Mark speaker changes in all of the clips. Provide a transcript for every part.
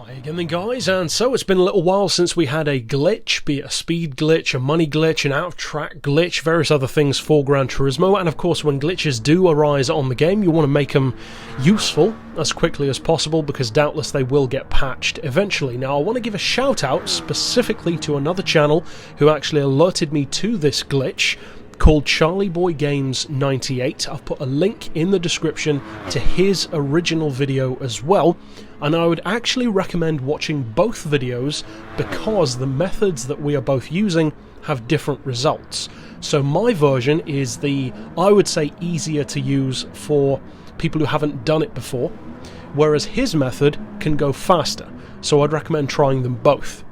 Speaker 1: Hi again then guys, and so it's been a little while since we had a glitch, be it a speed glitch, a money glitch, an out of track glitch, various other things for Gran Turismo, and of course when glitches do arise on the game you want to make them useful as quickly as possible because doubtless they will get patched eventually. Now I want to give a shout out specifically to another channel who actually alerted me to this glitch, called Charlie Boy Games 98. I've put a link in the description to his original video as well, and I would actually recommend watching both videos because the methods that we are both using have different results. So my version is the, I would say, easier to use for people who haven't done it before, whereas his method can go faster, so I'd recommend trying them both.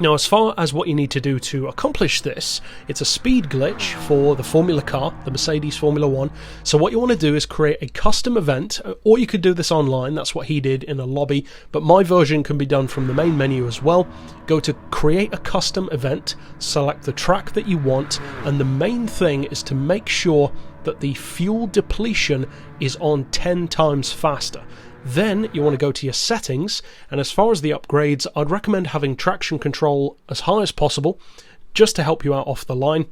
Speaker 1: Now, as far as what you need to do to accomplish this, it's a speed glitch for the Formula car, the Mercedes Formula 1. So what you want to do is create a custom event, or you could do this online, that's what he did in a lobby, but my version can be done from the main menu as well. Go to create a custom event, select the track that you want, and the main thing is to make sure that the fuel depletion is on 10 times faster. Then you want to go to your settings, and as far as the upgrades, I'd recommend having traction control as high as possible, just to help you out off the line.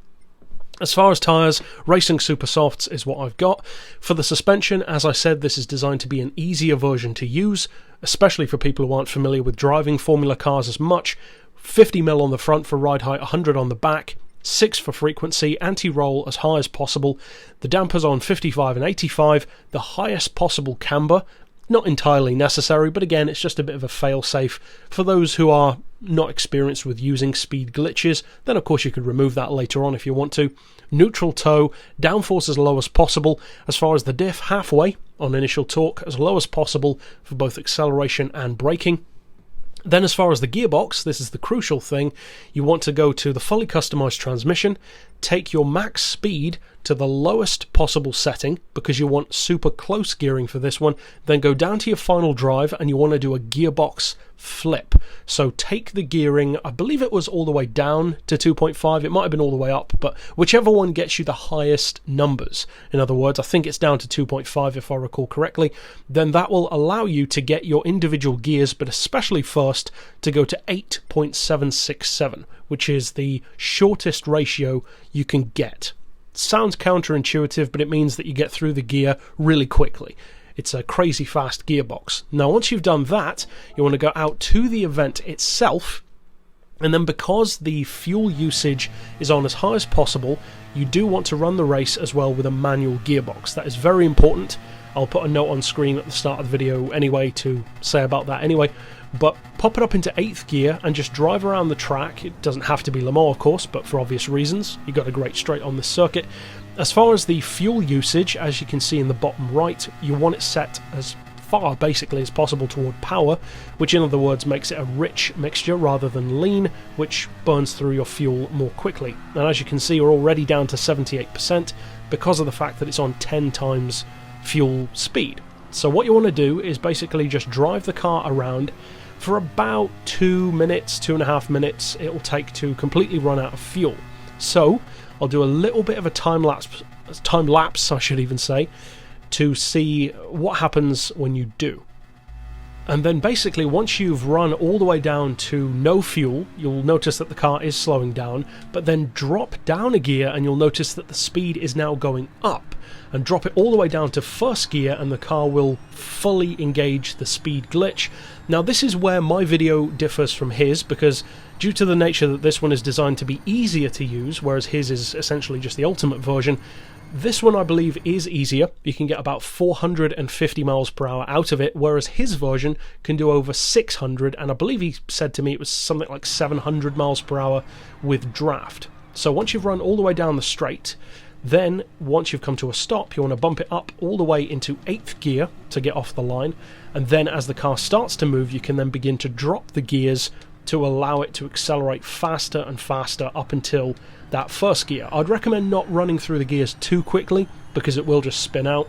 Speaker 1: As far as tyres, Racing Super Softs is what I've got. For the suspension, as I said, this is designed to be an easier version to use, especially for people who aren't familiar with driving Formula cars as much. 50mm on the front for ride height, 100 on the back. 6 for frequency, anti-roll as high as possible. The dampers on 55 and 85, the highest possible camber. Not entirely necessary, but again, it's just a bit of a fail-safe for those who are not experienced with using speed glitches. Then of course you could remove that later on if you want to. Neutral toe, downforce as low as possible. As far as the diff, halfway on initial torque, as low as possible for both acceleration and braking. Then as far as the gearbox, this is the crucial thing, you want to go to the fully customized transmission, take your max speed to the lowest possible setting because you want super close gearing for this one, then go down to your final drive and you want to do a gearbox flip. So take the gearing, I believe it was all the way down to 2.5, it might have been all the way up, but whichever one gets you the highest numbers, in other words, I think it's down to 2.5 if I recall correctly, then that will allow you to get your individual gears, but especially first to go to 8.767, which is the shortest ratio you can get. Sounds counterintuitive, but it means that you get through the gear really quickly. It's a crazy fast gearbox. Now once you've done that, you want to go out to the event itself, and then because the fuel usage is on as high as possible, you do want to run the race as well with a manual gearbox. That is very important. I'll put a note on screen at the start of the video anyway to say about that anyway. But pop it up into 8th gear and just drive around the track. It doesn't have to be Le Mans, of course, but for obvious reasons, you've got a great straight on this circuit. As far as the fuel usage, as you can see in the bottom right, you want it set as far basically as possible toward power, which in other words makes it a rich mixture rather than lean, which burns through your fuel more quickly. And as you can see, we're already down to 78% because of the fact that it's on 10 times fuel speed. So what you want to do is basically just drive the car around for about 2 minutes, 2.5 minutes it will take to completely run out of fuel. So I'll do a little bit of a time lapse I should even say, to see what happens when you do. And then basically once you've run all the way down to no fuel, you'll notice that the car is slowing down, but then drop down a gear and you'll notice that the speed is now going up, and drop it all the way down to first gear and the car will fully engage the speed glitch. Now this is where my video differs from his, because due to the nature that this one is designed to be easier to use, whereas his is essentially just the ultimate version, this one I believe is easier. You can get about 450 miles per hour out of it, whereas his version can do over 600, and I believe he said to me it was something like 700 miles per hour with draft. So once you've run all the way down the straight, then once you've come to a stop, you want to bump it up all the way into 8th gear to get off the line, and then as the car starts to move you can then begin to drop the gears to allow it to accelerate faster and faster up until that first gear. I'd recommend not running through the gears too quickly because it will just spin out.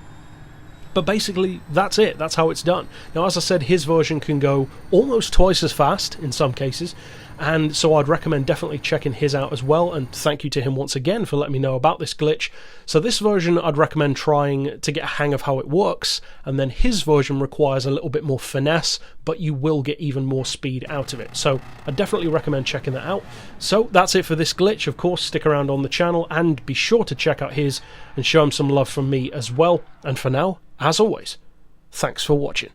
Speaker 1: But basically, that's it. That's how it's done. Now, as I said, his version can go almost twice as fast in some cases, and so I'd recommend definitely checking his out as well, and thank you to him once again for letting me know about this glitch. So this version I'd recommend trying to get a hang of how it works, and then his version requires a little bit more finesse, but you will get even more speed out of it. So I definitely recommend checking that out. So that's it for this glitch. Of course, stick around on the channel and be sure to check out his and show him some love from me as well. And for now, as always, thanks for watching.